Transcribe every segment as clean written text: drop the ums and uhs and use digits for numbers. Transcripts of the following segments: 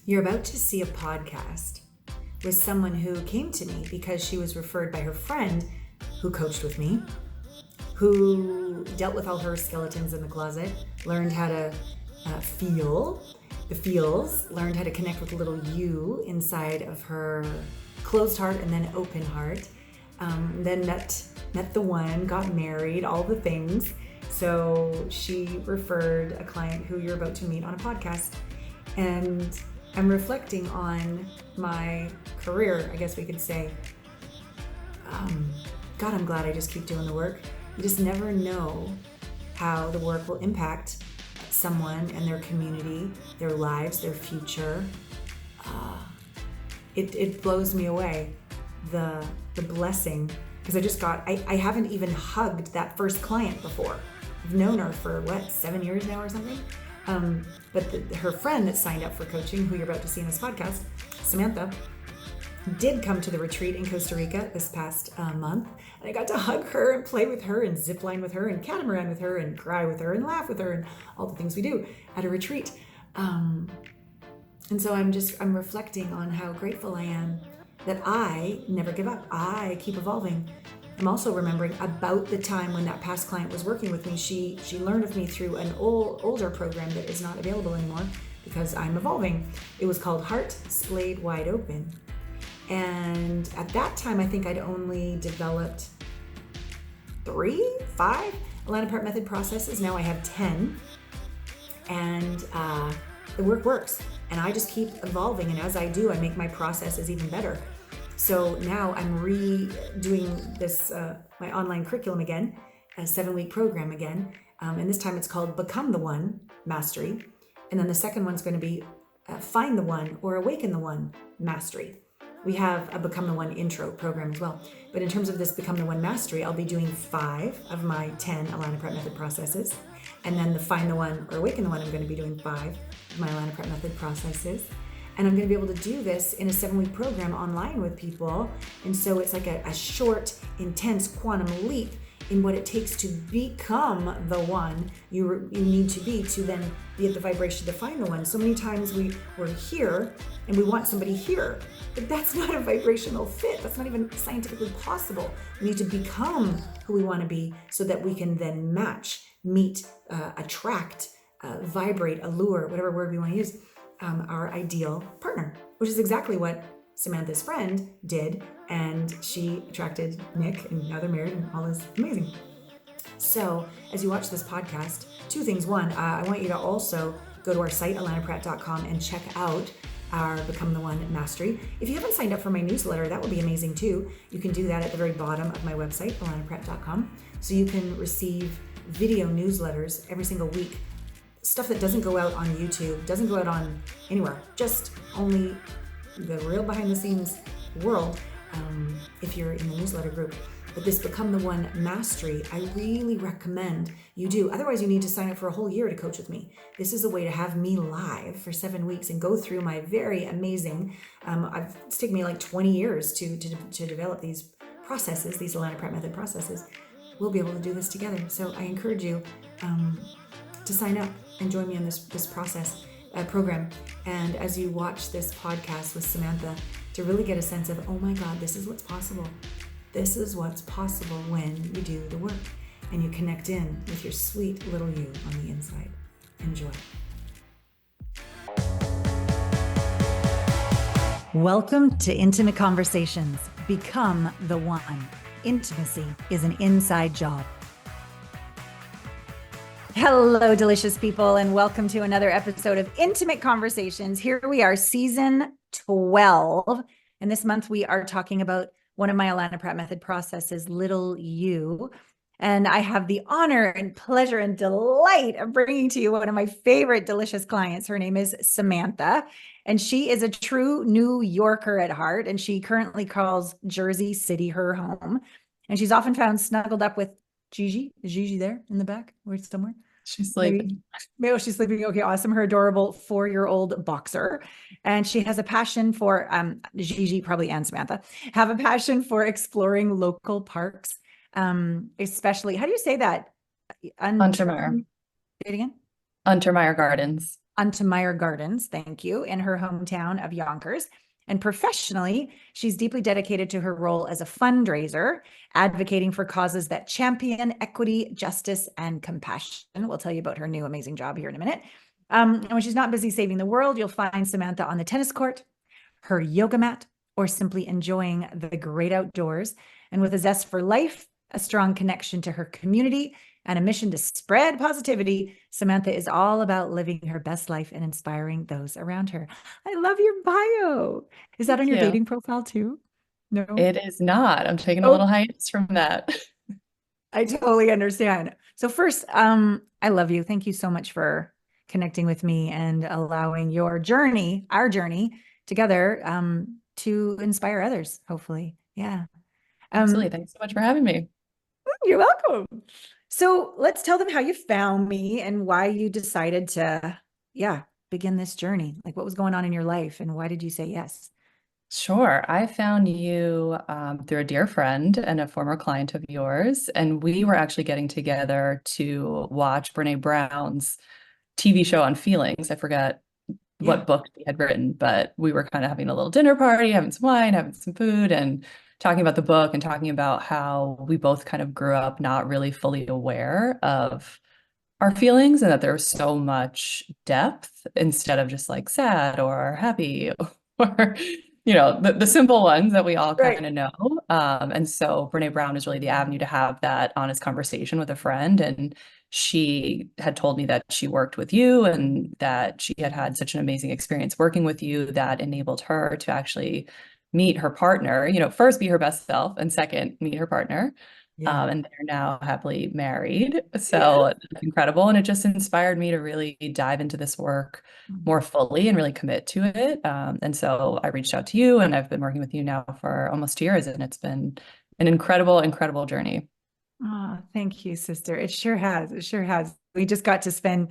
You're about to see a podcast with someone who came to me because she was referred by her friend who coached with me, who dealt with all her skeletons in the closet, learned how to feel the feels, learned how to connect with little you inside of her closed heart and then open heart, then met the one, got married, all the things. So she referred a client who you're about to meet on a podcast. And I'm reflecting on my career, I guess we could say. God, I'm glad I just keep doing the work. You just never know how the work will impact someone and their community, their lives, their future. It blows me away, the blessing, because I haven't even hugged that first client before. I've known her for 7 years now or something. But her friend that signed up for coaching, who you're about to see in this podcast, Samantha, did come to the retreat in Costa Rica this past month. And I got to hug her and play with her and zip line with her and catamaran with her and cry with her and laugh with her and all the things we do at a retreat. And so I'm reflecting on how grateful I am that I never give up. I keep evolving. I'm also remembering about the time when that past client was working with me. She learned of me through an older program that is not available anymore because I'm evolving. It was called Heart Splayed Wide Open. And at that time, I think I'd only developed 5 Align Apart method processes. Now I have 10. And the work works. And I just keep evolving. And as I do, I make my processes even better. So now I'm redoing this, my online curriculum again, a 7-week program again. And this time it's called Become the One Mastery. And then the second one's going to be Find the One or Awaken the One Mastery. We have a Become the One intro program as well. But in terms of this Become the One Mastery, I'll be doing 5 of my 10 Align Apart method processes. And then the Find the One or Awaken the One, I'm going to be doing 5 of my Align Apart method processes. And I'm going to be able to do this in a 7-week program online with people. And so it's like a short, intense quantum leap in what it takes to become the one you need to be to then be at the vibration to find the one. So many times we're here and we want somebody here, but that's not a vibrational fit. That's not even scientifically possible. We need to become who we want to be so that we can then match, meet, attract, vibrate, allure, whatever word we want to use, our ideal partner, which is exactly what Samantha's friend did. And she attracted Nick, and now they're married and all is amazing. So as you watch this podcast, 2 things. One, I want you to also go to our site, alanapratt.com, and check out our Become the One Mastery. If you haven't signed up for my newsletter, that would be amazing too. You can do that at the very bottom of my website, alanapratt.com. So you can receive video newsletters every single week. Stuff that doesn't go out on YouTube, doesn't go out on anywhere, just only the real behind the scenes world, if you're in the newsletter group. But this Become the One Mastery, I really recommend you do. Otherwise, you need to sign up for a whole year to coach with me. This is a way to have me live for 7 weeks and go through my very amazing, it's taken me like 20 years to develop these processes, these Align Apart method processes. We'll be able to do this together. So I encourage you to sign up and join me on this process program. And as you watch this podcast with Samantha, to really get a sense of, oh my God, this is what's possible. This is what's possible when you do the work and you connect in with your sweet little you on the inside. Enjoy. Welcome to Intimate Conversations. Become the one. Intimacy is an inside job. Hello, delicious people, and welcome to another episode of Intimate Conversations. Here we are, season 12. And this month we are talking about one of my Align Apart method processes, Little You. And I have the honor and pleasure and delight of bringing to you one of my favorite delicious clients. Her name is Samantha, and she is a true New Yorker at heart. And she currently calls Jersey City her home. And she's often found snuggled up with Gigi. Is Gigi there in the back or somewhere? She's sleeping. Maybe she's sleeping. Okay, awesome. Her adorable 4-year-old boxer. And she has a passion for, Gigi probably and Samantha, have a passion for exploring local parks, especially, how do you say that? Untermeyer. Say it again? Untermeyer Gardens. Untermeyer Gardens, thank you, in her hometown of Yonkers. And professionally, she's deeply dedicated to her role as a fundraiser, advocating for causes that champion equity, justice, and compassion. We'll tell you about her new amazing job here in a minute. And when she's not busy saving the world, you'll find Samantha on the tennis court, her yoga mat, or simply enjoying the great outdoors. And with a zest for life, a strong connection to her community, and a mission to spread positivity, Samantha is all about living her best life and inspiring those around her. I love your bio. Is that on Thank your you. dating profile too? No. It is not. I'm taking a little Oh, hiatus from that. I totally understand. So first, I love you. Thank you so much for connecting with me and allowing your journey, our journey together, to inspire others, hopefully. Yeah. Absolutely. Um, Thanks so much for having me. you're welcome. So let's tell them how you found me and why you decided to, yeah, begin this journey. Like what was going on in your life and why did you say yes? Sure. I found you through a dear friend and a former client of yours, and we were actually getting together to watch Brene Brown's TV show on feelings. I forget Yeah. what book he had written, but we were kind of having a little dinner party, having some wine, having some food, and talking about the book and talking about how we both kind of grew up not really fully aware of our feelings and that there's so much depth instead of just like sad or happy or the simple ones that we all Right. kind of know. And so Brene Brown is really the avenue to have that honest conversation with a friend. And she had told me that she worked with you and that she had had such an amazing experience working with you that enabled her to actually meet her partner, first be her best self and second meet her partner. Yeah. And they're now happily married. Yeah. So it's incredible. And it just inspired me to really dive into this work more fully and really commit to it. And so I reached out to you and I've been working with you now for almost 2 years. And it's been an incredible, incredible journey. Oh, thank you, sister. It sure has. It sure has. We just got to spend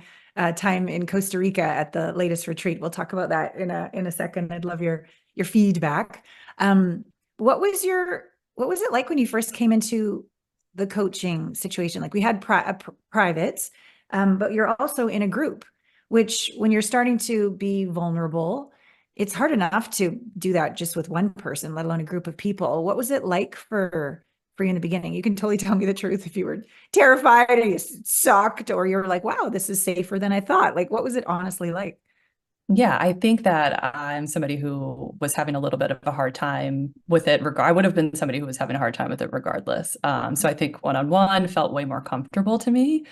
time in Costa Rica at the latest retreat. We'll talk about that in a second. I'd love your feedback. Um, what was your what was it like when you first came into the coaching situation? Like we had privates, but you're also in a group, which when you're starting to be vulnerable, it's hard enough to do that just with one person, let alone a group of people. What was it like for you in the beginning? You can totally tell me the truth if you were terrified or you sucked or you're like, wow, this is safer than I thought. Like, what was it honestly like? Yeah, I think that I'm somebody who was having a little bit of a hard time with it. I would have been somebody who was having a hard time with it regardless. So I think one-on-one felt way more comfortable to me.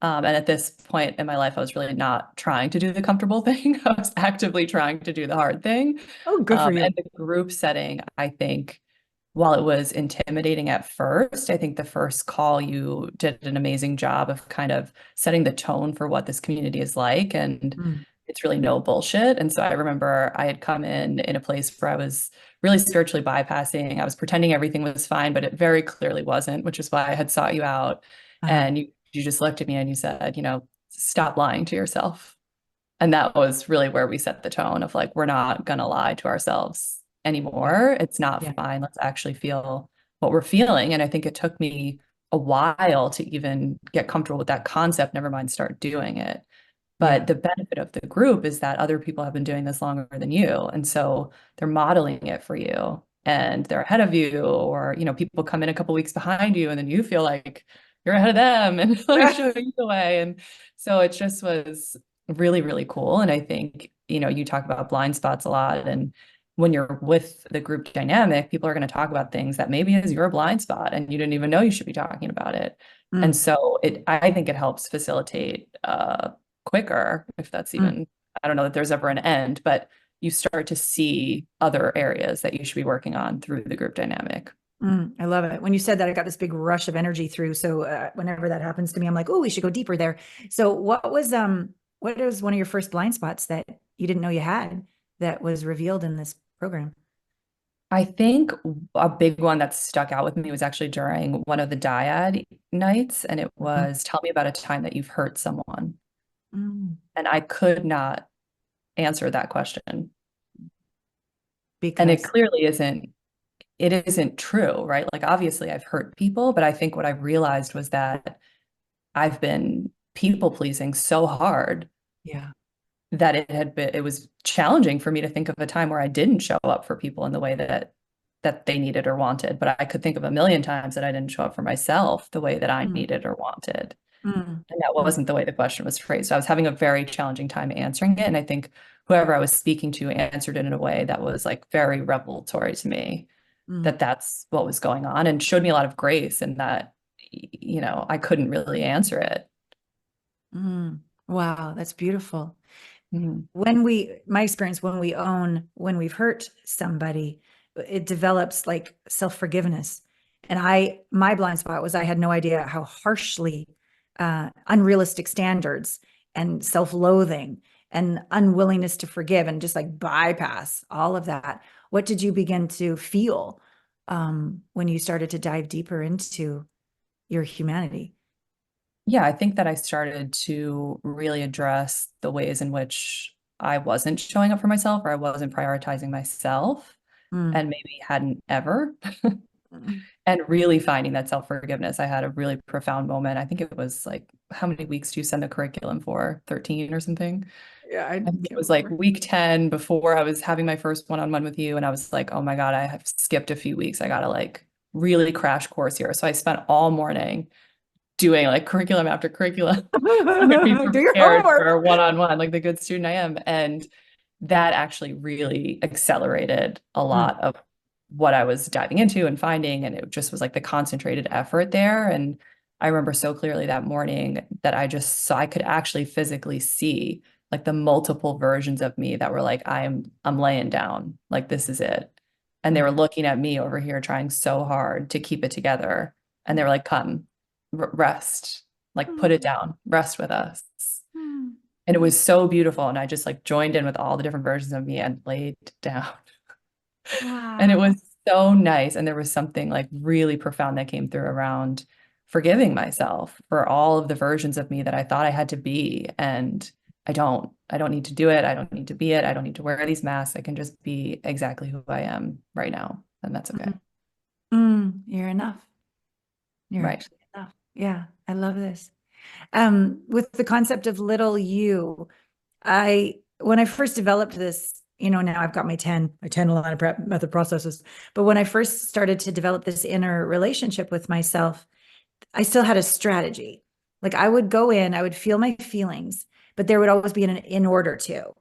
And at this point in my life, I was really not trying to do the comfortable thing. I was actively trying to do the hard thing. Oh, good for And you. the group setting, I think, while it was intimidating at first, I think the first call you did an amazing job of kind of setting the tone for what this community is like. And Mm, it's really no bullshit. And so I remember I had come in a place where I was really spiritually bypassing. I was pretending everything was fine, but it very clearly wasn't, which is why I had sought you out. uh-huh. And you just looked at me and you said, stop lying to yourself. And that was really where we set the tone of like, we're not going to lie to ourselves Yeah. anymore. It's not Yeah. fine. Let's actually feel what we're feeling. And I think it took me a while to even get comfortable with that concept, never mind start doing it. Yeah. But the benefit of the group is that other people have been doing this longer than you. And so they're modeling it for you and they're ahead of you, or, people come in a couple weeks behind you and then you feel like you're ahead of them and like showing you the way. And so it just was really, really cool. And I think, you talk about blind spots a lot. And when you're with the group dynamic, people are going to talk about things that maybe is your blind spot and you didn't even know you should be talking about it. And Mm, so I think it helps facilitate quicker, if that's mm, even, I don't know that there's ever an end, but you start to see other areas that you should be working on through the group dynamic. I love it. When you said that, I got this big rush of energy through. So whenever that happens to me, I'm like, oh, we should go deeper there. So what was one of your first blind spots that you didn't know you had that was revealed in this program? I think a big one that stuck out with me was actually during one of the dyad nights, and it Mm, was tell me about a time that you've hurt someone. mm, And I could not answer that question. And it because clearly it isn't true, right? Like obviously I've hurt people, but I think what I realized was that I've been people pleasing so hard yeah. that it was challenging for me to think of a time where I didn't show up for people in the way that they needed or wanted. But I could think of a million times that I didn't show up for myself the way that I Mm, needed or wanted. mm, And that mm, wasn't the way the question was phrased. So I was having a very challenging time answering it. And I think whoever I was speaking to answered it in a way that was like very revelatory to me, mm, that that's what was going on, and showed me a lot of grace in that, I couldn't really answer it. mm. Wow, that's beautiful. Mhm. My experience, when we've hurt somebody, it develops like self-forgiveness. And my blind spot was I had no idea how harshly unrealistic standards and self-loathing and unwillingness to forgive and just like bypass all of that. What did you begin to feel when you started to dive deeper into your humanity? Yeah, I think that I started to really address the ways in which I wasn't showing up for myself, or I wasn't prioritizing myself, Mm, and maybe hadn't ever. mm. And really finding that self-forgiveness. I had a really profound moment. I think it was like, how many weeks do you send the curriculum for? 13 or something? Yeah, I I think it can't was like remember. week 10 before I was having my first one-on-one with you. And I was like, oh my God, I have skipped a few weeks. I gotta like really crash course here. So I spent all morning doing like curriculum after curriculum so I could be Do your prepared for homework. a one-on-one, like the good student I am. And that actually really accelerated a Mm, lot of what I was diving into and finding. And it just was like the concentrated effort there. And I remember so clearly that morning that I just saw, I could actually physically see like the multiple versions of me that were like, I'm laying down, like this is it. And they were mm, looking at me over here trying so hard to keep it together. And they were like, come, rest, like put it mm, down, rest with us. mm. And it was so beautiful. And I just like joined in with all the different versions of me and laid down. And it Wow. was so nice. And there was something like really profound that came through around forgiving myself for all of the versions of me that I thought I had to be. And I don't need to do it. I don't need to be it. I don't need to wear these masks. I can just be exactly who I am right now. And that's okay. Mm, mm. You're enough. You're Right. actually enough. Yeah, I love this. With the concept of little you, when I first developed this, now I've got my 10 line of method processes. But when I first started to develop this inner relationship with myself, I still had a strategy. Like I would go in, I would feel my feelings, but there would always be an in order to.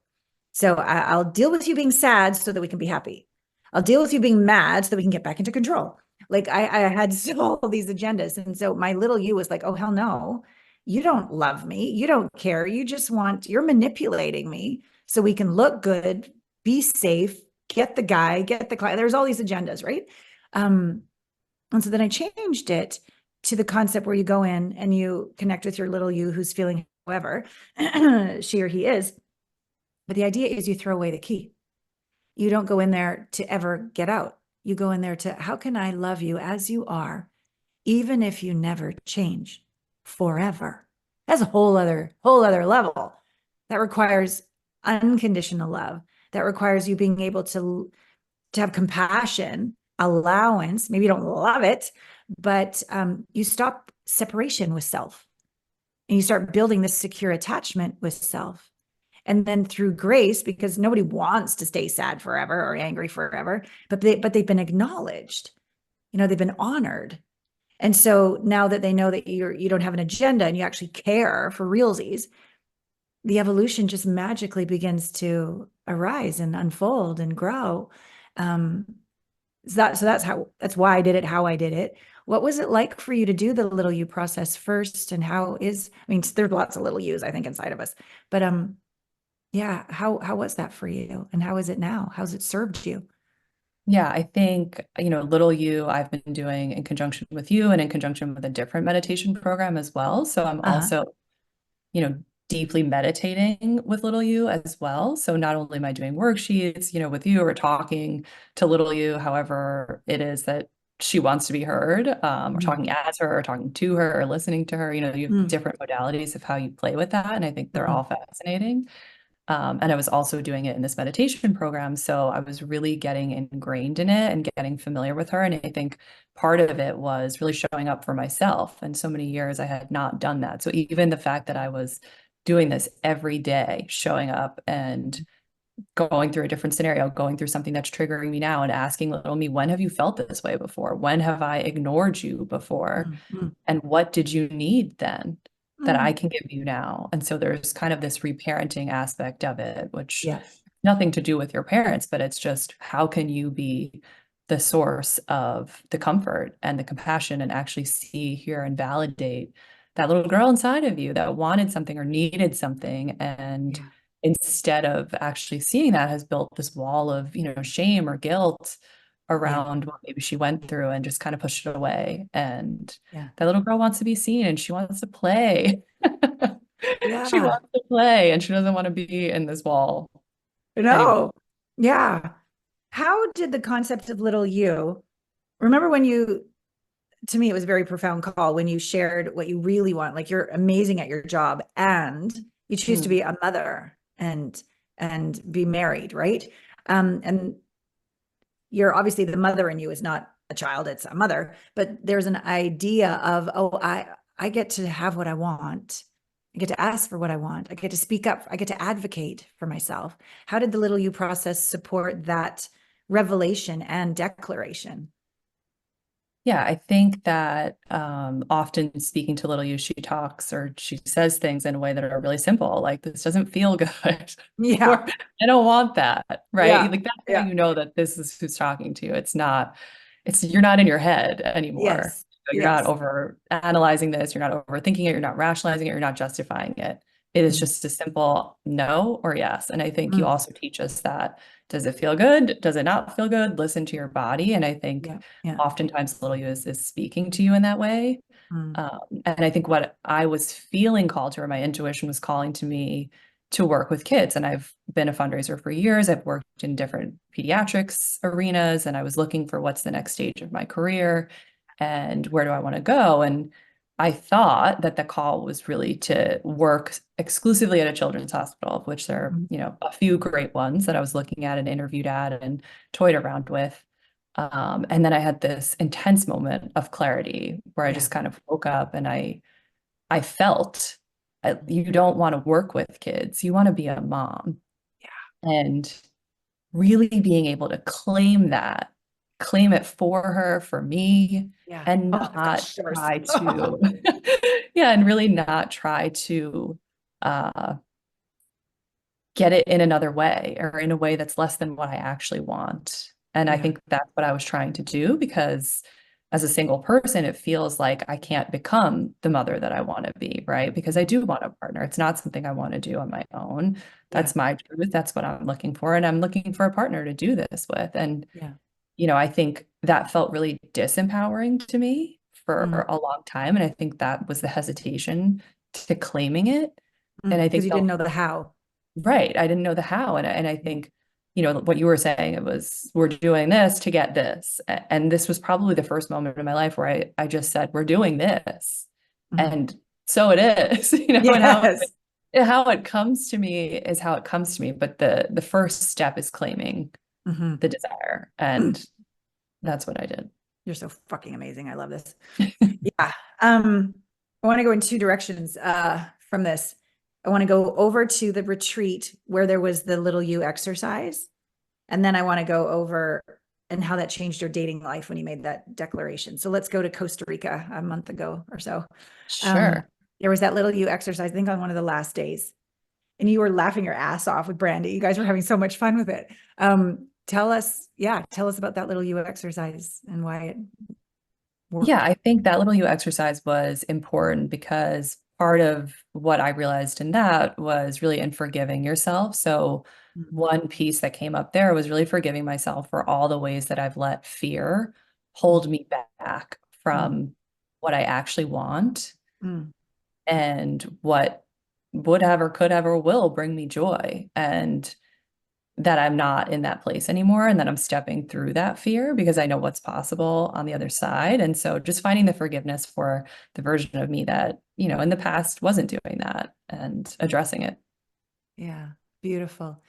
So I'll deal with you being sad so that we can be happy. I'll deal with you being mad so that we can get back into control. Like I had all these agendas. And so my little you was like, oh, hell no, you don't love me. You don't care. You're manipulating me so we can look good, be safe, get the guy, get the client. There's all these agendas, right? Um, and so then I changed it to the concept where you go in and you connect with your little you who's feeling however she or he is. But the idea is you throw away the key. You don't go in there to ever get out. You go in there to, how can I love you as you are, even if you never change forever? That's a whole other level. That requires unconditional love. That requires you being able to have compassion, allowance. Maybe you don't love it, but you stop separation with self and you start building this secure attachment with self. And then through grace, because nobody wants to stay sad forever or angry forever, but they've been acknowledged, they've been honored. And so now that they know that you don't have an agenda and you actually care for realsies, the evolution just magically begins to arise and unfold and grow. Um, that's why I did it, how I did it. What was it like for you to do the little you process first? And I mean, there's lots of little yous, I think, inside of us, but yeah, how was that for you? And how is it now? How's it served you? Yeah, I think, little you I've been doing in conjunction with you and in conjunction with a different meditation program as well. So I'm Uh-huh. also, you know, deeply meditating with little you as well. So not only am I doing worksheets, with you or talking to little you, however it is that she wants to be heard, or Mm-hmm. talking as her or talking to her or listening to her, you have different modalities of how you play with that. And I think they're Mm-hmm. all fascinating. And I was also doing it in this meditation program. So I was really getting ingrained in it and getting familiar with her. And I think part of it was really showing up for myself. And so many years I had not done that. So even the fact that I was doing this every day, showing up and going through a different scenario, going through something that's triggering me now and asking little me, when have you felt this way before? When have I ignored you before? Mm, mm, And what did you need then that I mm. can give you now? And so there's kind of this reparenting aspect of it, which Yes. nothing to do with your parents, but it's just how can you be the source of the comfort and the compassion and actually see, hear, and validate that little girl inside of you that wanted something or needed something. And Yeah. instead of actually seeing that, has built this wall of, shame or guilt Yeah. around what maybe she went through and just kind of pushed it away. And Yeah. that little girl wants to be seen and she wants to play. She Yeah. wants to play and she doesn't want to be in this wall anymore. No. Yeah. How did the concept of little you, remember when you, to me, it was a very profound call when you shared what you really want, like you're amazing at your job and you choose to Mm. be a mother and be married, right? And you're obviously the mother in you is not a child, it's a mother, but there's an idea of, oh, I get to have what I want. I get to ask for what I want. I get to speak up. I get to advocate for myself. How did the little you process support that revelation and declaration? Yeah, I think that often speaking to little you, she talks or she says things in a way that are really simple, like this doesn't feel good, or Yeah. I don't want that, right? Yeah. Like that's how Yeah. you know that this is who's talking to you. You're not in your head anymore. Yes. So you're not Yes. over analyzing this, you're not overthinking it, you're not rationalizing it, you're not justifying it. It is Mm, just a simple no or yes. And I think you mm, also teach us that. Does it feel good? Does it not feel good? Listen to your body. And I think yeah. Yeah. oftentimes little you is speaking to you in that way. Mm, And I think what I was feeling called to, or my intuition was calling to me to work with kids. And I've been a fundraiser for years. I've worked in different pediatrics arenas, and I was looking for what's the next stage of my career and where do I want to go. And I thought that the call was really to work exclusively at a children's hospital, of which there are, mm, a few great ones that I was looking at and interviewed at and toyed around with. And then I had this intense moment of clarity where I yeah. just kind of woke up and I felt you don't want to work with kids. You want to be a mom. Yeah. And really being able to claim that, claim it for her, for me, Yeah. and Oh my not gosh, yours. try to, yeah, and really not try to uh, get it in another way or in a way that's less than what I actually want. And I Yeah. think that's what I was trying to do because as a single person, it feels like I can't become the mother that I want to be, right? Because I do want a partner. It's not something I want to do on my own. Yeah. That's my truth. That's what I'm looking for. And I'm looking for a partner to do this with. And, Yeah. I think that felt really disempowering to me Mm, for a long time. And I think that was the hesitation to claiming it. And I because think you the didn't know the how. Right. I didn't know the how. And I Yeah. think, what you were saying, it was, we're doing this to get this. And this was probably the first moment in my life where I just said, we're doing this. Mhm. And so it is, and Yes. how it comes to me is how it comes to me. But the first step is claiming Mhm. the desire. And that's what I did. You're so fucking amazing. I love this. Yeah. I want to go in two directions from this. I want to go over to the retreat where there was the little you exercise. And then I want to go over and how that changed your dating life when you made that declaration. So let's go to Costa Rica a month ago or so. Sure. There was that little you exercise, I think on one of the last days. And you were laughing your ass off with Brandy. You guys were having so much fun with it. Tell us about that little you exercise and why it Yeah, worked. I think that little you exercise was important because part of what I realized in that was really in forgiving yourself. So Mm, one piece that came up there was really forgiving myself for all the ways that I've let fear mm, hold me back mm, from what I actually want mm. and what would have or could have or will bring me joy. And that I'm not in that place anymore and that I'm stepping through that fear because I know what's possible on the other side. And so just finding the forgiveness for the version of me that, in the past wasn't doing that and addressing it. Yeah, beautiful.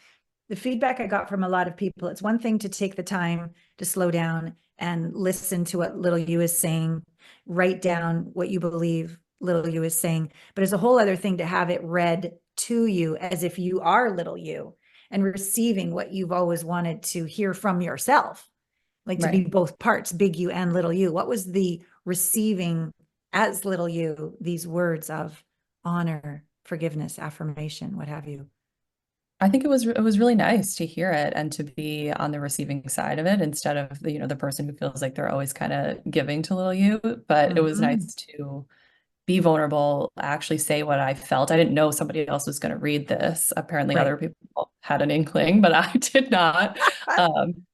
The feedback I got from a lot of people, it's one thing to take the time to slow down and listen to what little you is saying, write down what you believe, little you is saying, but it's a whole other thing to have it read to you as if you are little you and receiving what you've always wanted to hear from yourself, like to be Right. both parts, big you and little you. What was the receiving as little you, these words of honor, forgiveness, affirmation, what have you? I think it was really nice to hear it and to be on the receiving side of it instead of the person who feels like they're always kind of giving to little you. But it was Mm-hmm. nice to be vulnerable, actually say what I felt. I didn't know somebody else was going to read this. Apparently, Right. other people had an inkling, but I did not.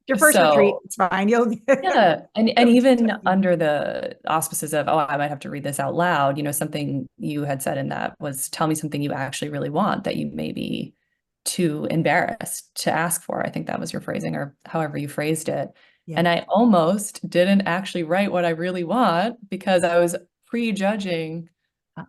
Your first retreat, So it's fine. You'll yeah, and you'll even just under the auspices of, oh, I might have to read this out loud, something you had said in that was tell me something you actually really want that you may be too embarrassed to ask for. I think that was your phrasing or however you phrased it. yeah. And I almost didn't actually write what I really want because I was prejudging Uh,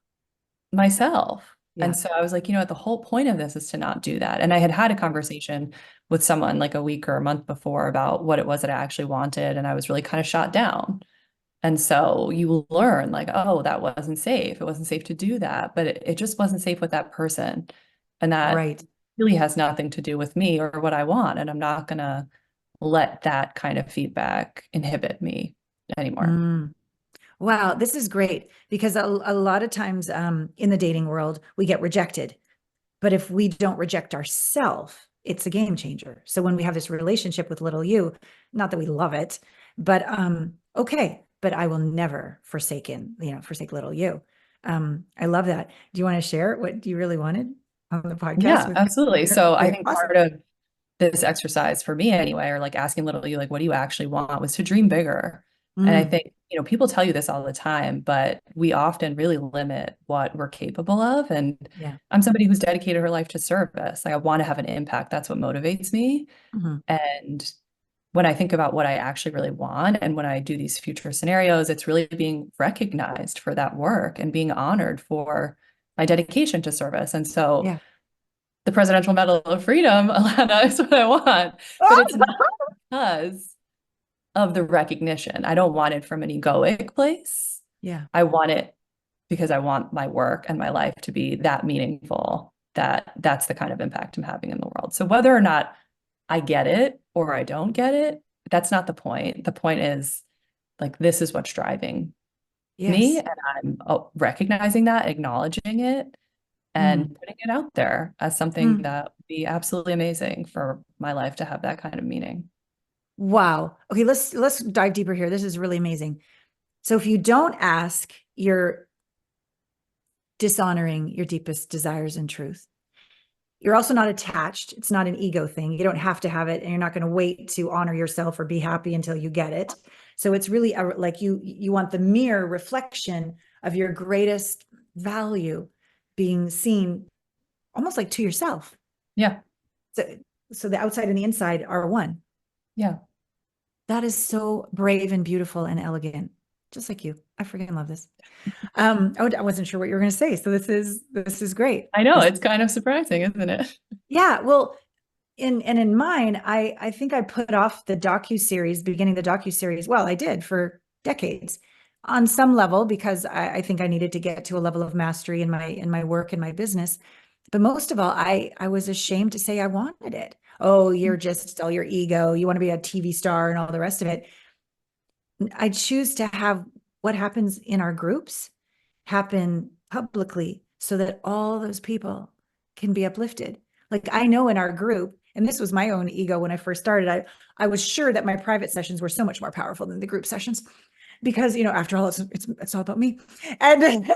myself. Yeah. And so I was like, the whole point of this is to not do that. And I had a conversation with someone like a week or a month before about what it was that I actually wanted. And I was really kind of shot down. And so you learn like, oh, that wasn't safe. It wasn't safe to do that, but it just wasn't safe with that person. And that Right. really has nothing to do with me or what I want. And I'm not going to let that kind of feedback inhibit me anymore. Mm. Wow, this is great because a lot of times in the dating world, we get rejected. But if we don't reject ourselves, it's a game changer. So when we have this relationship with little you, not that we love it, but okay, but I will never forsake little you. I love that. Do you want to share what you really wanted on the podcast Yeah, with absolutely. your So I great think awesome. part of this exercise for me anyway, or like asking little you, like, what do you actually want was to dream bigger. And I Mm, think, people tell you this all the time, but we often really limit what we're capable of. And yeah. I'm somebody who's dedicated her life to service. Like I want to have an impact. That's what motivates me. Mhm. And when I think about what I actually really want and when I do these future scenarios, it's really being recognized for that work and being honored for my dedication to service. And so Yeah. the Presidential Medal of Freedom, Alana, is what I want. But it's not because of the recognition. I don't want it from an egoic place. Yeah. I want it because I want my work and my life to be that meaningful, that that's the kind of impact I'm having in the world. So whether or not I get it or I don't get it, that's not the point. The point is like this is what's driving me Yes. and I'm recognizing that, acknowledging it Mm. and putting it out there as something Mm. that would be absolutely amazing for my life to have that kind of meaning. Wow. Okay, let's dive deeper here. This is really amazing. So if you don't ask, you're dishonoring your deepest desires and truth. You're also not attached. It's not an ego thing. You don't have to have it, and you're not going to wait to honor yourself or be happy until you get it. So it's really like you want the mirror reflection of your greatest value being seen almost like to yourself. Yeah. So so the outside and the inside are one. Yeah. That is so brave and beautiful and elegant, just like you. I freaking love this. I wasn't sure what you were going to say, so this is great. I know This, it's kind of surprising, isn't it? yeah. Well, in mine, I think I put off the docu-series, beginning the docu-series. Well, I did for decades, on some level because I think I needed to get to a level of mastery in my work and my business. But most of all, I was ashamed to say I wanted it. Oh, you're just all your ego. You want to be a TV star and all the rest of it. I choose to have what happens in our groups happen publicly so that all those people can be uplifted. Like I know in our group, and this was my own ego when I first started, I was sure that my private sessions were so much more powerful than the group sessions because, after all, it's all about me. And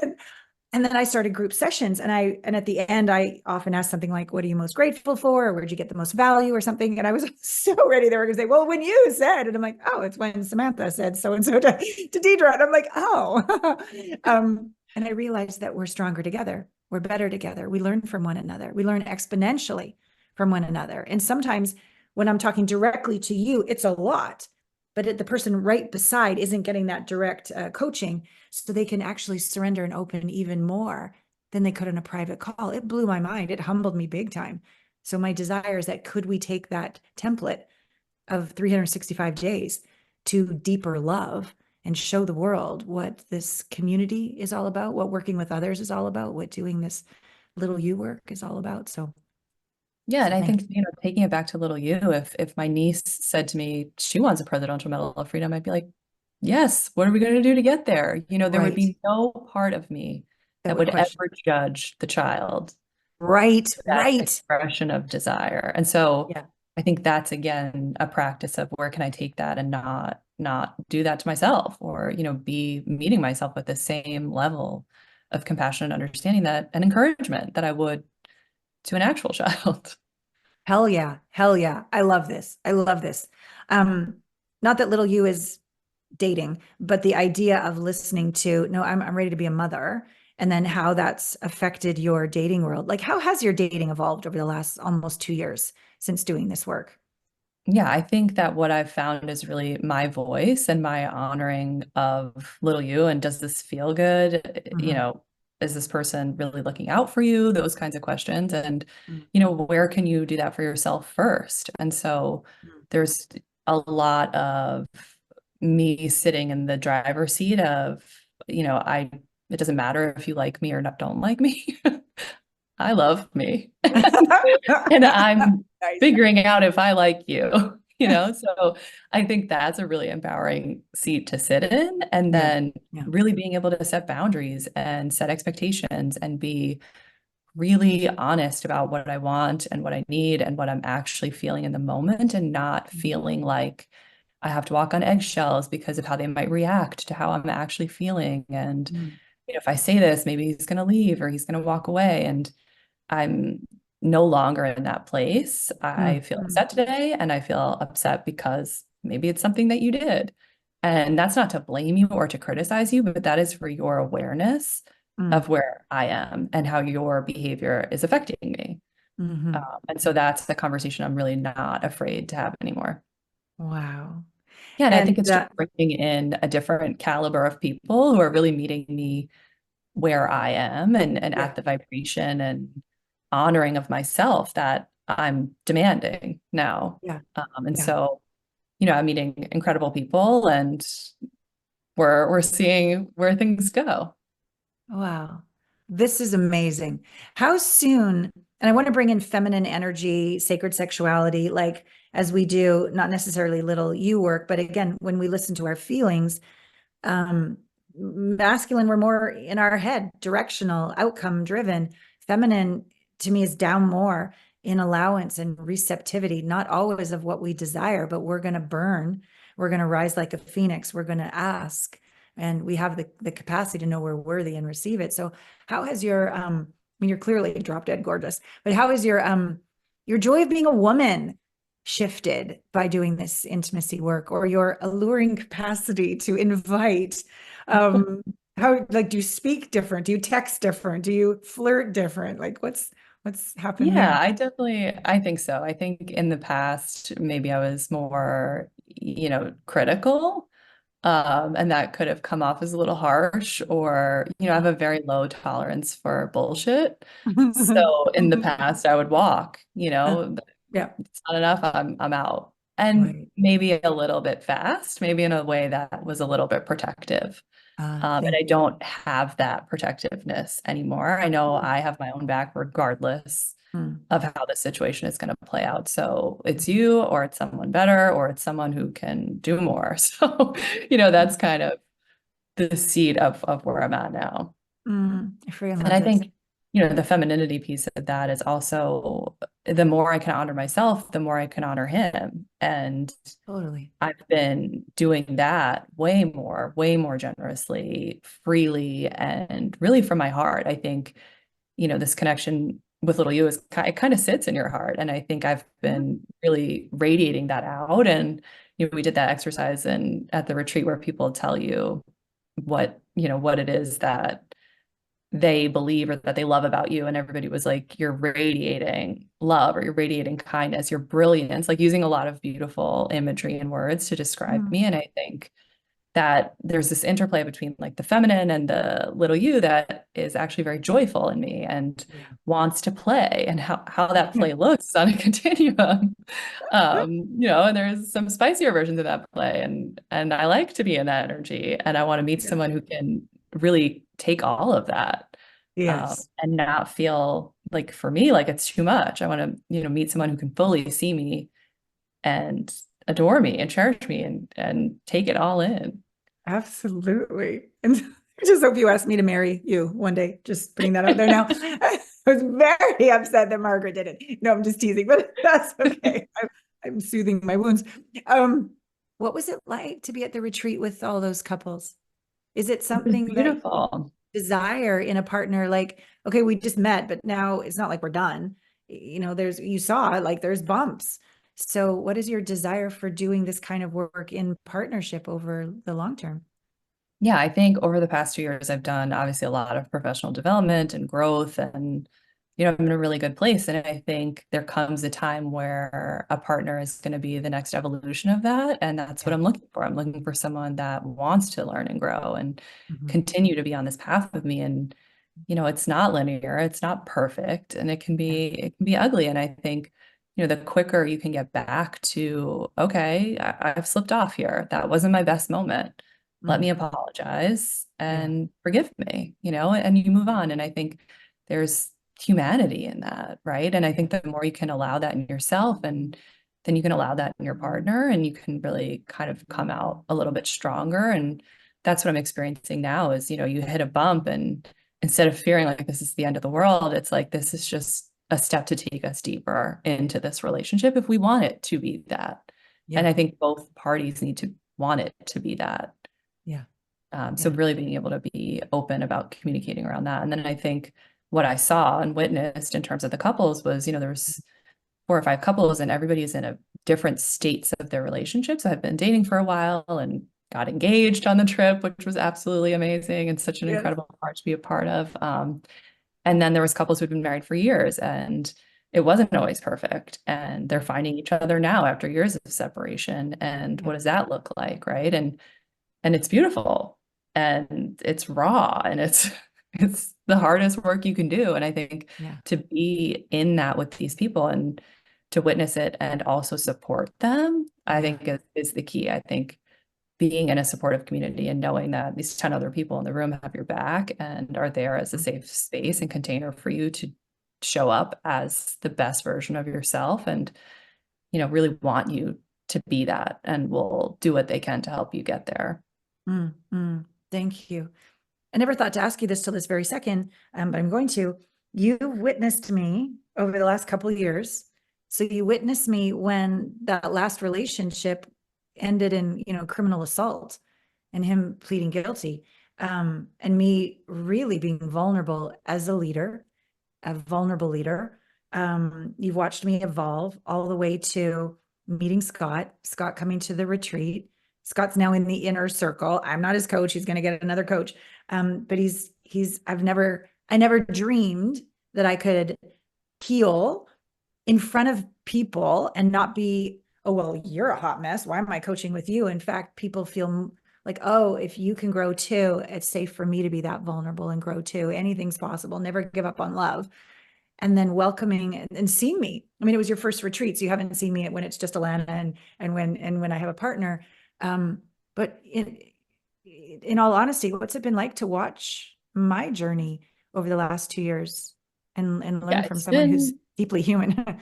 and then I started group sessions, and at the end I often ask something like, what are you most grateful for, or where'd you get the most value or something, and I was so ready they were going to say, well, when you said, and I'm like, oh, it's when Samantha said so and so to Deidre, and I'm like, oh. And I realized that we're stronger together, we're better together, we learn from one another, we learn exponentially from one another. And sometimes when I'm talking directly to you, it's a lot, but the person right beside isn't getting that direct coaching, so they can actually surrender and open even more than they could in a private call. It blew my mind. It humbled me big time. So my desire is that could we take that template of 365 days to deeper love and show the world what this community is all about, what working with others is all about, what doing this little you work is all about. Yeah, So and I thank think, you. taking it back to little you, if my niece said to me she wants a Presidential Medal of Freedom, I'd be like, yes, what are we going to do to get there? There would Right. be no part of me That that would would question. ever judge the child Right. for that Right. expression of desire. And so Yeah. I think that's again a practice of where can I take that and not do that to myself, or, be meeting myself with the same level of compassion and understanding that and encouragement that I would to an actual child. Hell yeah. Hell yeah. I love this. I love this. Um, Not that little you is dating, but the idea of listening to, no, I'm ready to be a mother, and then how that's affected your dating world. Like, how has your dating evolved over the last almost 2 years since doing this work? Yeah, I think that what I've found is really my voice and my honoring of little you. And does this feel good? Hmm. Is this person really looking out for you? Those kinds of questions. And, Mm. where can you do that for yourself first? And so there's a lot of me sitting in the driver's seat of, it doesn't matter if you like me or not, don't like me. I love me. And I'm Nice. figuring out if I like you, So I think that's a really empowering seat to sit in. And Yeah. then Yeah. really being able to set boundaries and set expectations and be really honest about what I want and what I need and what I'm actually feeling in the moment, and not feeling like I have to walk on eggshells because of how they might react to how I'm actually feeling. And, Mm. if I say this, maybe he's going to leave or he's going to walk away. And I'm no longer in that place. I Mm. feel Mm. upset today, and I feel upset because maybe it's something that you did. And that's not to blame you or to criticize you, but that is for your awareness Mm. of where I am and how your behavior is affecting me. Mhm. And so that's the conversation I'm really not afraid to have anymore. Wow. Yeah, and I think And it's just bringing in a different caliber of people who are really meeting me where I am, and yeah, at the vibration and honoring of myself that I'm demanding now. yeah, And yeah. so, I'm meeting incredible people, and we're seeing where things go. Wow. This is amazing. How soon, and I want to bring in feminine energy, sacred sexuality, like as we do, not necessarily little you work, but again, when we listen to our feelings, um masculine, we're more in our head, directional, outcome driven. Feminine to me is down more in allowance and receptivity, not always of what we desire, but we're going to burn, we're going to rise like a phoenix, we're going to ask, and we have the capacity to know we're worthy and receive it. So how has your I mean, you're clearly drop dead gorgeous, but how is your joy of being a woman shifted by doing this intimacy work, or your alluring capacity to invite? um how, like, do you speak different, do you text different, do you flirt different, like what's happened Yeah, there? I think so. I think in the past, maybe I was more, critical. And that could have come off as a little harsh, or, I have a very low tolerance for bullshit. So in the past, I would walk, Yeah. it's not enough, I'm out. And Right. maybe a little bit fast, maybe in a way that was a little bit protective. And Thank I don't have that protectiveness anymore. I know I have my own back regardless you. of how the situation is going to play out. So it's you, or it's someone better, or it's someone who can do more. So, that's kind of the seed of where I'm at now. I freaking And love I this. think, the femininity piece of that is also, the more I can honor myself, the more I can honor him. And Totally. I've been doing that way more generously, freely, and really from my heart. I think, this connection with little you it kind of sits in your heart. And I think I've Mhm. been really radiating that out. And, we did that exercise at the retreat where people tell you what it is that they believe or that they love about you. And everybody was like, you're radiating love, or you're radiating kindness, your brilliance, like using a lot of beautiful imagery and words to describe Mm. me. And I think that there's this interplay between like the feminine and the little you that is actually very joyful in me and Yeah. wants to play, and how that play looks on a continuum. And there's some spicier versions of that play, and I like to be in that energy, and I want to meet Yeah. someone who can really take all of that, Yes. and not feel like, for me, like it's too much. I want to, meet someone who can fully see me and adore me and cherish me and take it all in. Absolutely. And I just hope you ask me to marry you one day. Just putting that out there now. I was very upset that Margaret didn't. No, I'm just teasing, but that's okay. I'm soothing my wounds. Um, what was it like to be at the retreat with all those couples? Is it It was something that you beautiful. desire in a partner? Like, okay, we just met, but now it's not like we're done. You saw like there's bumps. So what is your desire for doing this kind of work in partnership over the long term? Yeah, I think over the past 2 years, I've done obviously a lot of professional development and growth, and I'm in a really good place. And I think there comes a time where a partner is going to be the next evolution of that. And that's what Yeah. I'm looking for. I'm looking for someone that wants to learn and grow and Mhm. continue to be on this path with me. And it's not linear, it's not perfect, and Yeah. it can be ugly. And I think, the quicker you can get back to, okay, I've slipped off here. That wasn't my best moment. Let Mm. me apologize Yeah. and forgive me, and you move on. And I think there's humanity in that, right? And I Yeah. think the more you can allow that in yourself, and then you can allow that in your partner, and you can really kind of come out a little bit stronger. And that's what I'm experiencing now is, you hit a bump, and instead of fearing like this is the end of the world, it's like this is just a step to take us deeper into this relationship if we want it to be that. And Yeah. I think both parties need to want it to be that. Yeah. So Yeah. really being able to be open about communicating around that. And then I think what I saw and witnessed in terms of the couples was, there was 4 or 5 couples, and everybody's in a different states of their relationships. I've been dating for a while and got engaged on the trip, which was absolutely amazing and such an Yes. incredible part to be a part of. And then there was couples who'd been married for years, and it wasn't always perfect. And they're finding each other now after years of separation. And Yeah. what does that look like, right? And it's beautiful, and it's raw, and it's it's the hardest work you can do. And I think Yeah. to be in that with these people and to witness it and also support them, I Yeah. think is the key. I think being in a supportive community and knowing that these 10 other people in the room have your back and are there as a safe space and container for you to show up as the best version of yourself, and really want you to be that, and will do what they can to help you get there. Mm, mm. Thank you. I never thought to ask you this till this very second, but I'm going to. You witnessed me over the last couple of years. So you witnessed me when that last relationship ended in, criminal assault and him pleading guilty, and me really being vulnerable as a leader, a vulnerable leader. You've watched me evolve all the way to meeting Scott coming to the retreat. Scott's now in the inner circle. I'm not his coach. He's going to get another coach. But I never dreamed that I could heal in front of people and not be, oh, well, you're a hot mess. Why am I coaching with you? In fact, people feel like, oh, if you can grow too, it's safe for me to be that vulnerable and grow too. Anything's possible. Never give up on love. And then welcoming and seeing me. I mean, it was your first retreat, so you haven't seen me when it's just Alana and when I have a partner. But in all honesty, what's it been like to watch my journey over the last 2 years and learn Yeah, from it's someone who's been deeply human?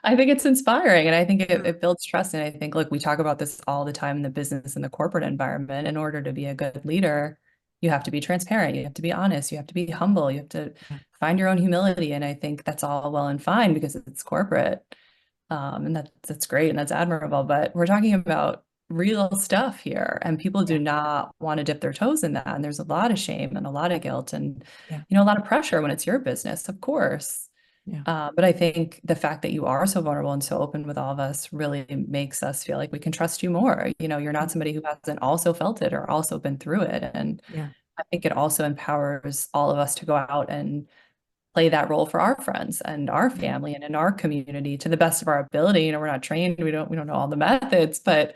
I think it's inspiring, and I think it, Mm. it builds trust. And I think, look, we talk about this all the time in the business and the corporate environment. In order to be a good leader, you have to be transparent, you have to be honest, you have to be humble, you have to Yeah. find your own humility. And I think that's all well and fine because it's corporate. And that's great and that's admirable. But we're talking about real stuff here, and people do Yeah. not want to dip their toes in that. And there's a lot of shame and a lot of guilt and Yeah. a lot of pressure when it's your business, of course. Yeah. But I think the fact that you are so vulnerable and so open with all of us really makes us feel like we can trust you more. You're not somebody who hasn't also felt it or also been through it. And Yeah. I think it also empowers all of us to go out and play that role for our friends and our Yeah. family and in our community to the best of our ability. We're not trained, we don't know all the methods, but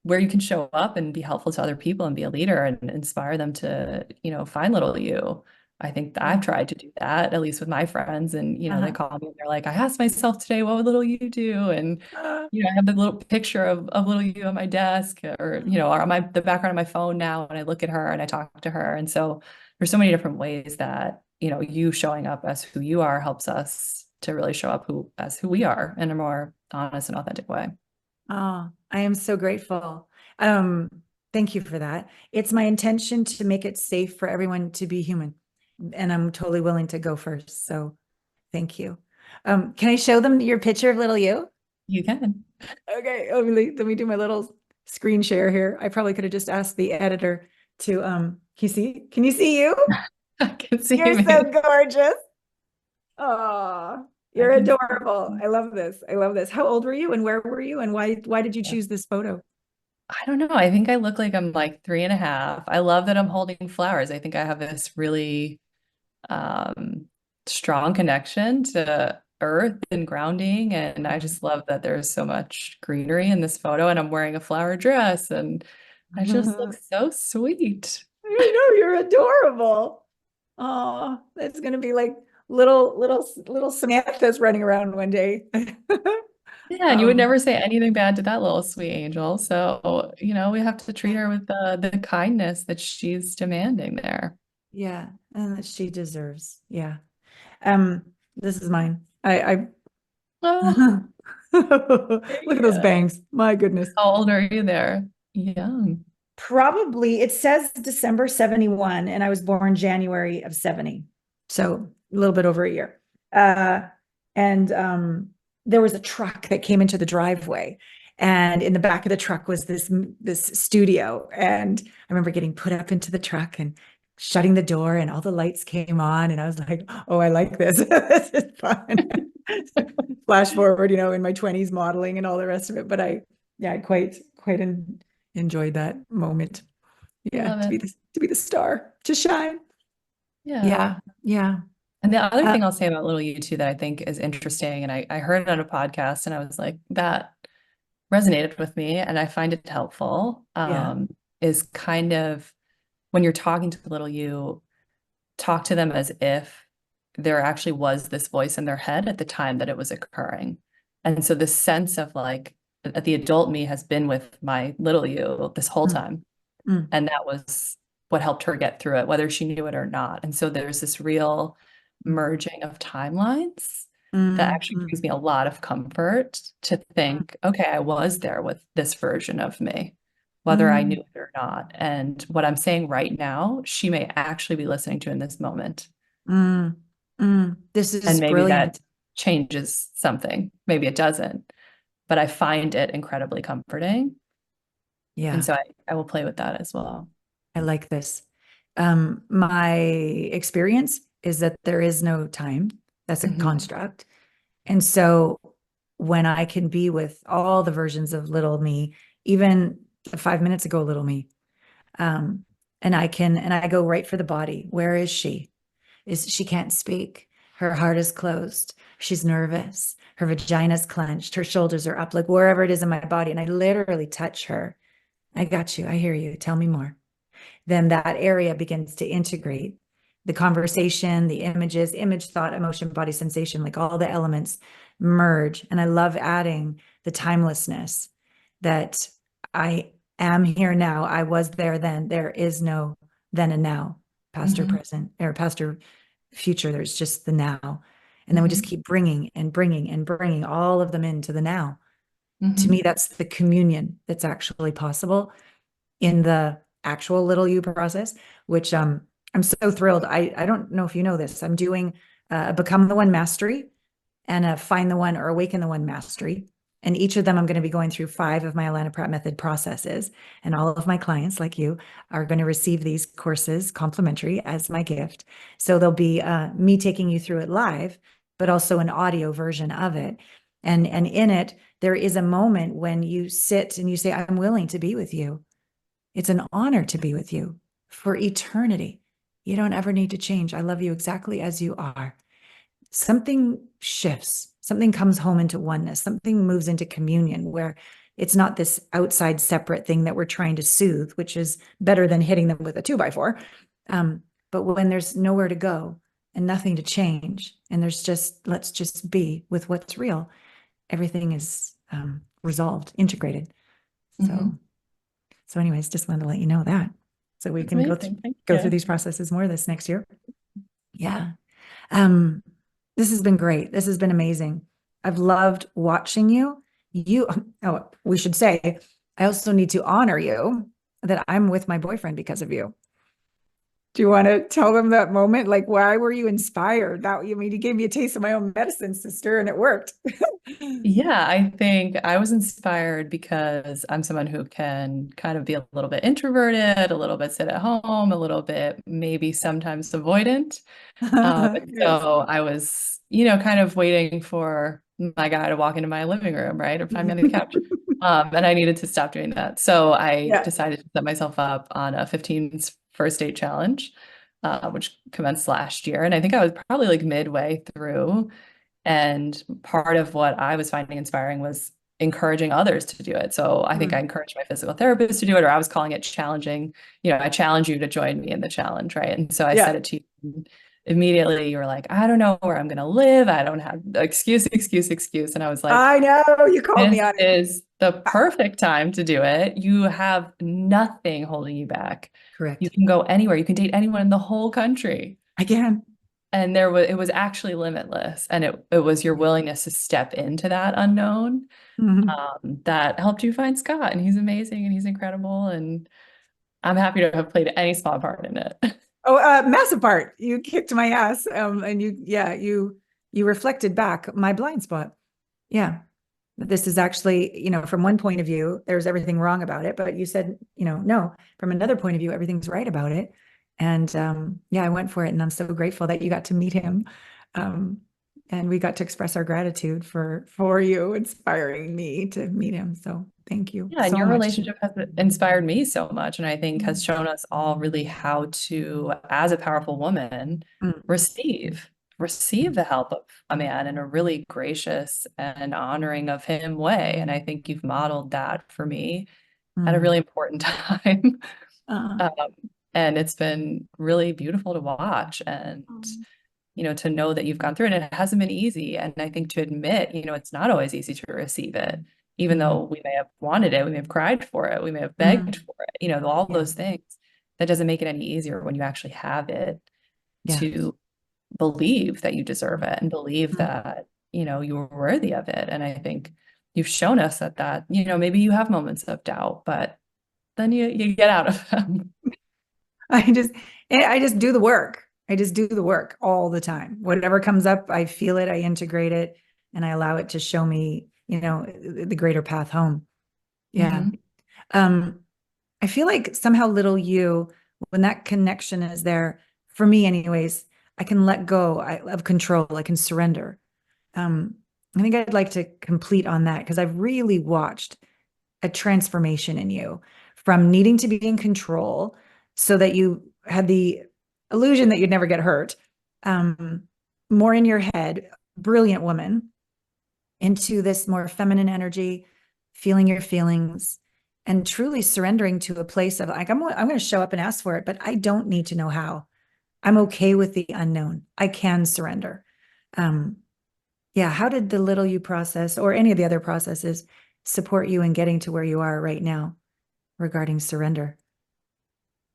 where you can show up and be helpful to other people and be a leader and inspire them to, find little you. I think that I've Yeah. tried to do that, at least with my friends. And, they Uh-huh. call me and they're like, I asked myself today, what would little you do? And, Uh, I have the little picture of little you on my desk or on the background of my phone now. And I look at her and I talk to her. And so there's so many different ways that, you showing up as who you are helps us to really show up as who we are in a more honest and authentic way. oh, I am so grateful. Um, Thank you for that. It's my intention to make it safe for everyone to be human, and I'm totally willing to go first. So thank you. Can I show them your picture of little you? You can. Okay, let me do my little screen share here. I probably could have just asked the editor to can you see? Can you see you? I can see You're so me. gorgeous. Oh, I you're can see adorable. me. I love this. I love this. How old were you and where were you and why did you Yeah. choose this photo? I don't know. I think I look like I'm like 3.5. I love that I'm holding flowers. I think I have this really um, strong connection to earth and grounding. And I just love that there's so much greenery in this photo. And I'm wearing a flower dress. And I just look I so sweet. know you're adorable. Oh, that's gonna be like little Samantha's running around one day. Yeah, and you would Um, never say anything bad to that little sweet angel. So, we have to treat her with the kindness that she's demanding there. yeah, and that she deserves. Yeah. This is mine. Oh, Look at those yeah. bangs. My goodness. How old are you there? Young. Probably it says December 71, and I was born January of 70. So a little bit over a year. And there was a truck that came into the driveway. And in the back of the truck was this studio. And I remember getting put up into the truck and shutting the door, and all the lights came on. And I was like, oh, I like this. This is fun. Flash forward, in my 20s modeling and all the rest of it. But I quite enjoyed that moment. Yeah, Love it. to be the star, to shine. Yeah. Yeah, yeah. And the other Uh, thing I'll say about Little You too that I think is interesting, and I heard it on a podcast and I was like, that resonated with me and I find it helpful, yeah. is kind of when you're talking to Little You, talk to them as if there actually was this voice in their head at the time that it was occurring. And so this sense of like the adult me has been with my little you this whole Mm, time. mm, And that was what helped her get through it, whether she knew it or not. And so there's this real merging of timelines that mm, actually mm, brings me a lot of comfort to mm, think, okay, I was there with this version of me, whether I knew mm, it or not. And what I'm saying right now, she may actually be listening to in this moment. mm, This And is maybe that brilliant. changes something. Maybe it doesn't, but I find it incredibly comforting. And Yeah, so I will play with that as well. I like this. My experience is that there is no time. That's a Mhm. construct. And so when I can be with all the versions of little me, even 5 minutes ago, little me, um, and I go right for the body. Where is she? She can't speak. Her heart is closed. She's nervous. Her vagina's clenched. Her shoulders are up, like wherever it is in my body. And I literally touch her. I got you. I hear you. Tell me more. Then that area begins to integrate the conversation, the images, image, thought, emotion, body, sensation, like all the elements merge. And I love adding the timelessness that I am here now. I was there then. There is no then and now, past or Mhm. present, or past or future. There's just the now. And then we just Mhm. keep bringing and bringing and bringing all of them into the now. To me, Mhm. that's the communion that's actually possible in the actual little you process, which I'm so thrilled. I don't know if you know this. I'm doing a Become the One Mastery and a Find the One or Awaken the One Mastery. And each of them, I'm going to be going through 5 of my Alana Pratt Method processes. And all of my clients, like you, are going to receive these courses complimentary as my gift. So there'll be me taking you through it live, but also an audio version of it. And in it, there is a moment when you sit and you say, I'm willing to be with you. It's an honor to be with you for eternity. You don't ever need to change. I love you exactly as you are. Something shifts, something comes home into oneness, something moves into communion where it's not this outside separate thing that we're trying to soothe, which is better than hitting them with a 2x4. But when there's nowhere to go and nothing to change, and there's just, let's just be with what's real, everything is resolved, integrated. So, Mhm. so anyways, just wanted to let you know that. So we That's can amazing. Thank go through you. these processes more this next year. Yeah. Um, this has been great. This has been amazing. I've loved watching you. Oh, we should say, I also need to honor you that I'm with my boyfriend because of you. Do you want to tell them that moment? Like, why were you inspired? That, I mean, you gave me a taste of my own medicine, sister, and it worked. Yeah, I think I was inspired because I'm someone who can kind of be a little bit introverted, a little bit sit at home, a little bit maybe sometimes avoidant. And Yes. so I was, kind of waiting for my guy to walk into my living room, right, or find me on the couch. And I needed to stop doing that. So I Yeah. decided to set myself up on a 15 first date challenge, which commenced last year. And I think I was probably like midway through. And part of what I was finding inspiring was encouraging others to do it. So I think I Mm. encouraged my physical therapist to do it, or I was calling it challenging. I challenge you to join me in the challenge, right? And so I Yeah. said it to you. Immediately, you were like, I don't know where I'm going to live. I don't have excuse, excuse, excuse. And I was like, I know you called me this on it. is the perfect time to do it. You have nothing holding you back. You Correct. can go anywhere. You can date anyone in the whole country. Again. And it was actually limitless. And it was your willingness to step into that unknown Mhm. that helped you find Scott. And he's amazing and he's incredible. And I'm happy to have played any small part in it. Oh, massive part. You kicked my ass. And yeah, you reflected back my blind spot. Yeah. This is actually, from one point of view, there's everything wrong about it, but you said, no, from another point of view, everything's right about it. And yeah, I went for it, and I'm so grateful that you got to meet him. Um, and we got to express our gratitude for you inspiring me to meet him. So thank you Yeah, and so your much. relationship has inspired me so much, and I think has shown us all really how to, as a powerful woman, Mm, receive receive the help of a man in a really gracious and honoring of him way. And I think you've modeled that for me at a mm, really important time. uh, Um, and it's been really beautiful to watch and, to know that you've gone through it. And it hasn't been easy. And I think to admit, it's not always easy to receive it, even mm, though we may have wanted it, we may have cried for it, we may have begged mm, for it, all yeah, those things. That doesn't make it any easier when you actually have it yeah, to believe that you deserve it and believe mm, that, you're worthy of it. And I think you've shown us that, maybe you have moments of doubt, but then you get out of them. I just I just do the work. I just do the work all the time. Whatever comes up, I feel it, I integrate it, and I allow it to show me, the greater path home. Yeah. Mhm. Um, I feel like somehow little you, when that connection is there, for me anyways, I can let go of control. I can surrender. Um, I think I'd like to complete on that because I've really watched a transformation in you from needing to be in control so that you had the illusion that you'd never get hurt, um, more in your head, brilliant woman, into this more feminine energy, feeling your feelings, and truly surrendering to a place of like, I'm going to show up and ask for it, but I don't need to know how. I'm okay with the unknown. I can surrender. Um, yeah. How did the little you process or any of the other processes support you in getting to where you are right now regarding surrender?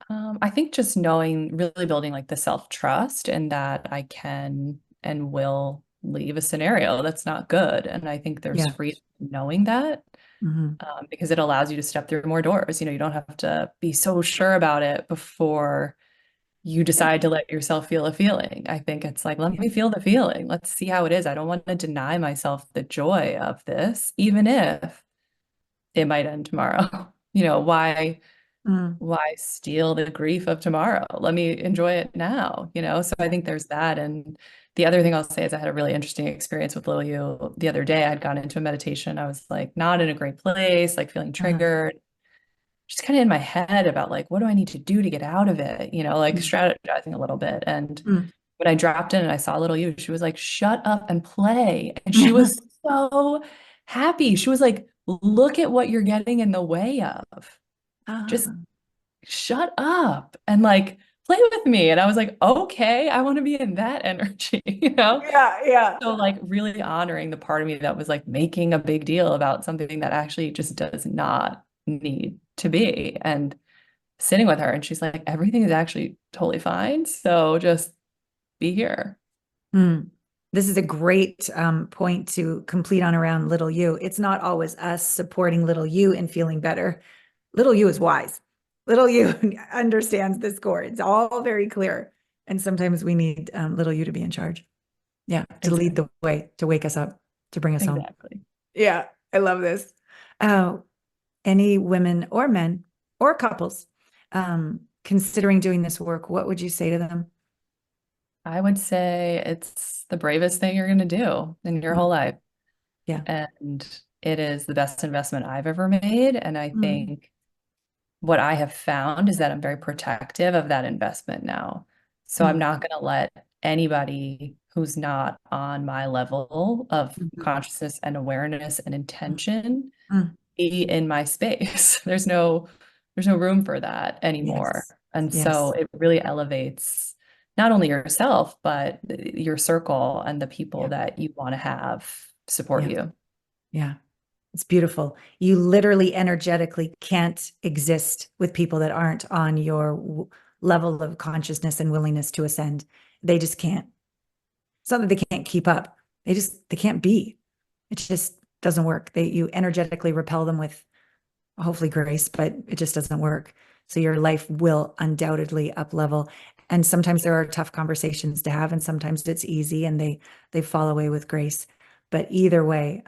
I think just knowing, really building like the self-trust and that I can and will leave a scenario that's not good. And I think there's Yeah. freedom in knowing that, Hmm. because it allows you to step through more doors. You don't have to be so sure about it before you Yeah. decide to let yourself feel a feeling. I think it's like, let Yeah. me feel the feeling. Let's see how it is. I don't want to deny myself the joy of this, even if it might end tomorrow. Why? Mm. Why steal the grief of tomorrow? Let me enjoy it now, So I Yeah. think there's that. And the other thing I'll say is I had a really interesting experience with Lil You the other day. I'd gone into a meditation. I was like not in a great place, like feeling Uh-huh. triggered, just kind of in my head about like, what do I need to do to get out of it? Like Mm. strategizing a little bit. And Mm. when I dropped in and I saw Little You, she was like, shut up and play. And she was so happy. She was like look at what you're getting in the way of. Just Ah, shut up and like play with me. And I was like, okay, I want to be in that energy, you know? yeah, yeah. So like really honoring the part of me that was like making a big deal about something that actually just does not need to be. And sitting with her and she's like, everything is actually totally fine. So just be here. Hmm. This is a great point to complete on around little you. It's not always us supporting little you and feeling better. Little you is wise. Little you understands the score. It's all very clear. And sometimes we need little you to be in charge. Yeah, to lead Exactly. the way, to wake us up, to bring us home. Exactly. Yeah, I love this. Uh, any women or men or couples considering doing this work, what would you say to them? I would say it's the bravest thing you're going to do in your whole life. Yeah. And it is the best investment I've ever made. And I Mm, think what I have found is that I'm very protective of that investment now. So I'm mm, not going to let anybody who's not on my level of mhm, consciousness and awareness and mm, intention mm. be in my space. There's no room for that anymore. Yes. And so Yes. it really elevates not only yourself, but your circle and the people Yeah. that you want to have support Yeah. you. Yeah. It's beautiful. You literally energetically can't exist with people that aren't on your level of consciousness and willingness to ascend. They just can't. It's not that they can't keep up. They can't be. It just doesn't work. You energetically repel them with hopefully grace, but it just doesn't work. So your life will undoubtedly up level. And sometimes there are tough conversations to have, and sometimes it's easy and they fall away with grace. But either way,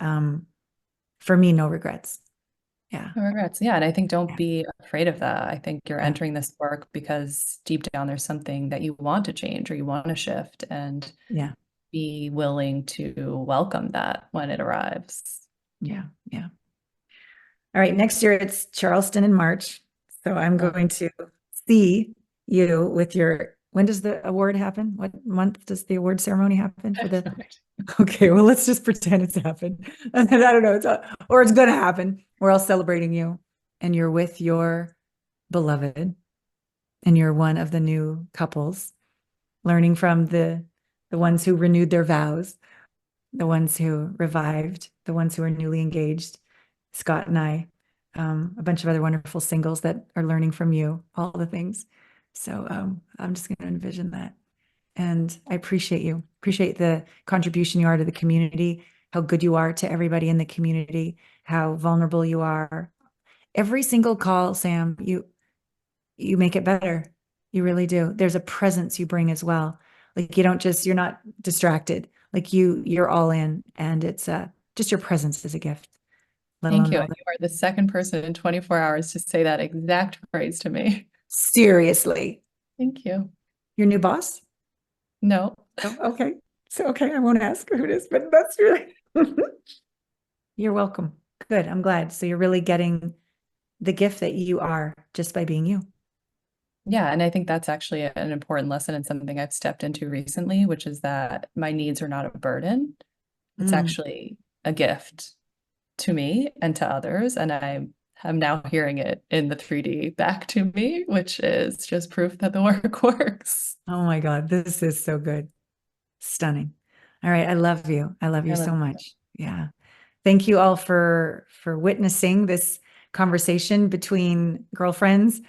for me, no regrets. Yeah. No regrets. Yeah. And I think don't Yeah. be afraid of that. I think you're Yeah. entering this work because deep down there's something that you want to change or you want to shift and Yeah. be willing to welcome that when it arrives. Yeah. Yeah. All right. Next year it's Charleston in March. So I'm Oh, going to see you with your, when does the award happen? What month does the award ceremony happen for the, okay, well, let's just pretend it's happened. And then I don't know, or it's going to happen. We're all celebrating you and you're with your beloved and you're one of the new couples learning from the ones who renewed their vows, the ones who revived, the ones who are newly engaged, Scott and I, a bunch of other wonderful singles that are learning from you, all the things. So I'm just going to envision that. And I appreciate you, appreciate the contribution you are to the community, how good you are to everybody in the community, how vulnerable you are. Every single call, Sam, you make it better. You really do. There's a presence you bring as well. Like you're not distracted. Like you're all in, and it's just your presence is a gift, let thank alone you. all And that. you are the second person in 24 hours to say that exact phrase to me. Seriously, Thank you. your new boss? No, Oh, okay. So okay, I won't ask who it is, but that's really you're welcome. Good. I'm glad. So you're really getting the gift that you are just by being you. yeah, and I think that's actually an important lesson and something I've stepped into recently, which is that my needs are not a burden. It's Mm. actually a gift to me and to others. And I'm now hearing it in the 3D back to me, which is just proof that the work works. Oh my God, this is so good. Stunning. All right, I love you. I love you I so love much. Yeah. Thank you all for witnessing this conversation between girlfriends.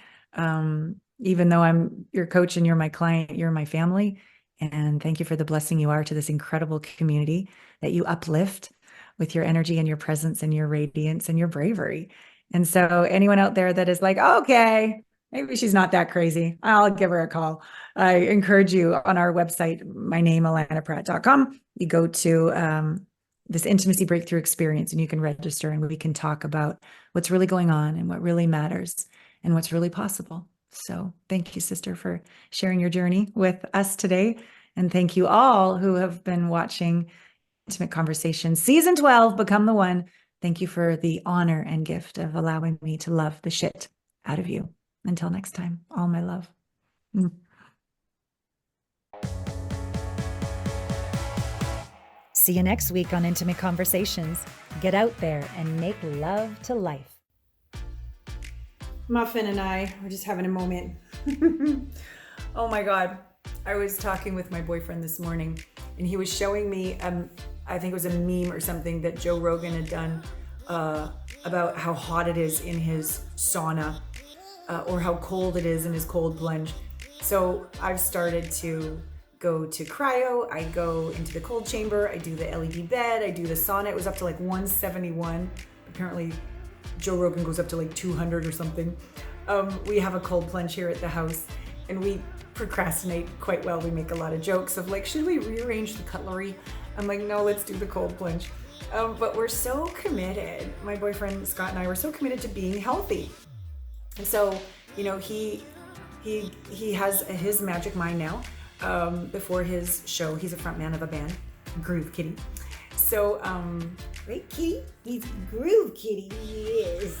Even though I'm your coach and you're my client, you're my family. And thank you for the blessing you are to this incredible community that you uplift with your energy and your presence and your radiance and your bravery. And so anyone out there that is like, okay, maybe she's not that crazy, I'll give her a call. I encourage you on our website, my name, alanapratt.com. You go to this intimacy breakthrough experience, and you can register and we can talk about what's really going on and what really matters and what's really possible. So thank you, sister, for sharing your journey with us today. And thank you all who have been watching Intimate Conversations, Season 12, Become the One. Thank you for the honor and gift of allowing me to love the shit out of you. Until next time, all my love. See you next week on Intimate Conversations. Get out there and make love to life. Muffin and I were just having a moment. Oh my God. I was talking with my boyfriend this morning and he was showing me, I think it was a meme or something that Joe Rogan had done about how hot it is in his sauna or how cold it is in his cold plunge. So I've started to go to cryo, I go into the cold chamber, I do the LED bed, I do the sauna. It was up to like 171. Apparently Joe Rogan goes up to like 200 or something. We have a cold plunge here at the house and we procrastinate quite well. We make a lot of jokes of like, should we rearrange the cutlery? I'm like, no, let's do the cold plunge. But we're so committed. My boyfriend Scott and I were so committed to being healthy. And so, you know, he has his magic mind now. Before his show, he's a front man of a band, Groove Kitty. So, right, Kitty? He's Groove Kitty. He is.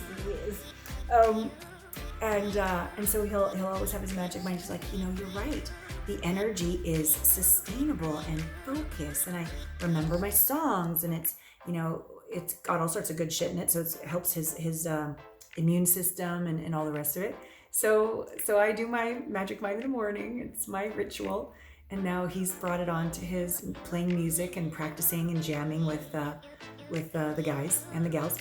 And so he'll always have his magic mind. He's like, you know, you're right. The energy is sustainable and focused. And I remember my songs, and it's, you know, it's got all sorts of good shit in it. So it helps his immune system and all the rest of it. So I do my magic mind in the morning. It's my ritual. And now he's brought it on to his playing music and practicing and jamming with the guys and the gals.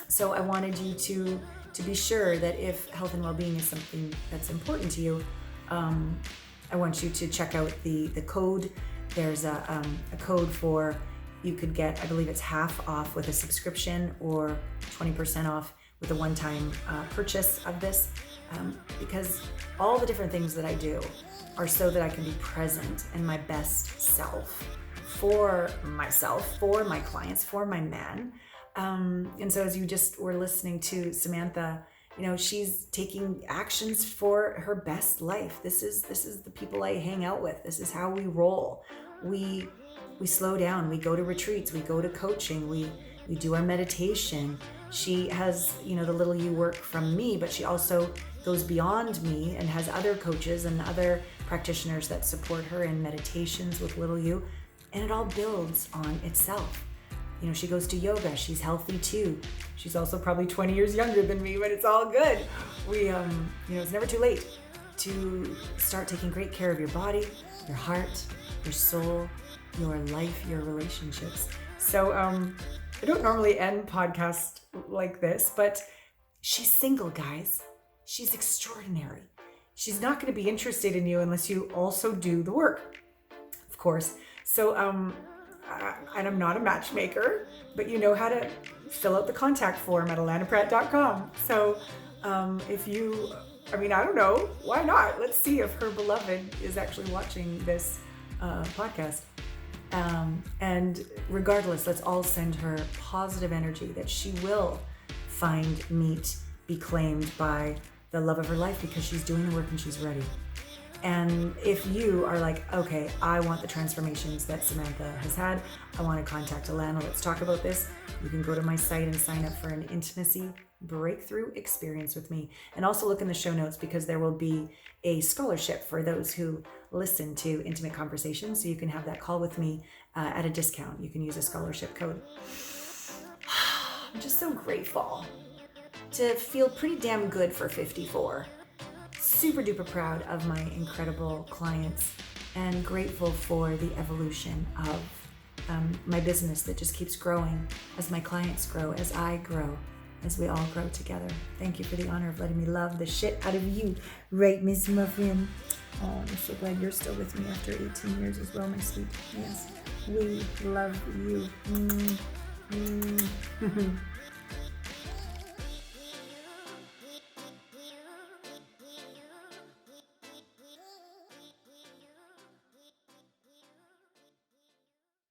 So I wanted you to be sure that if health and well-being is something that's important to you, I want you to check out the code. There's a code for, you could get, I believe it's half off with a subscription or 20% off with a one-time purchase of this. Because all the different things that I do are so that I can be present and my best self for myself, for my clients, for my man. And so as you just were listening to Samantha, you know, she's taking actions for her best life. This is the people I hang out with. This is how we roll. We slow down. We go to retreats. We go to coaching. We do our meditation. She has, you know, the little you work from me, but she also goes beyond me and has other coaches and other practitioners that support her in meditations with little you. And it all builds on itself. You know, she goes to yoga. She's healthy too. She's also probably 20 years younger than me, but it's all good. We, you know, it's never too late to start taking great care of your body, your heart, your soul, your life, your relationships. So, I don't normally end podcasts like this, but she's single, guys. She's extraordinary. She's not going to be interested in you unless you also do the work, of course. So, and I'm not a matchmaker, but you know how to fill out the contact form at alanapratt.com. So, if you, I mean, I don't know, why not? Let's see if her beloved is actually watching this podcast. And regardless, let's all send her positive energy that she will find, meet, be claimed by the love of her life because she's doing the work and she's ready. And if you are like, okay, I want the transformations that Samantha has had, I want to contact Alana, let's talk about this, you can go to my site and sign up for an intimacy breakthrough experience with me. And also look in the show notes because there will be a scholarship for those who listen to Intimate Conversations. So you can have that call with me at a discount. You can use a scholarship code. I'm just so grateful to feel pretty damn good for 54. Super duper proud of my incredible clients and grateful for the evolution of my business that just keeps growing as my clients grow, as I grow, as we all grow together. Thank you for the honor of letting me love the shit out of you, right, Miss Muffin? Oh, I'm so glad you're still with me after 18 years as well, my sweet. Yes, we love you.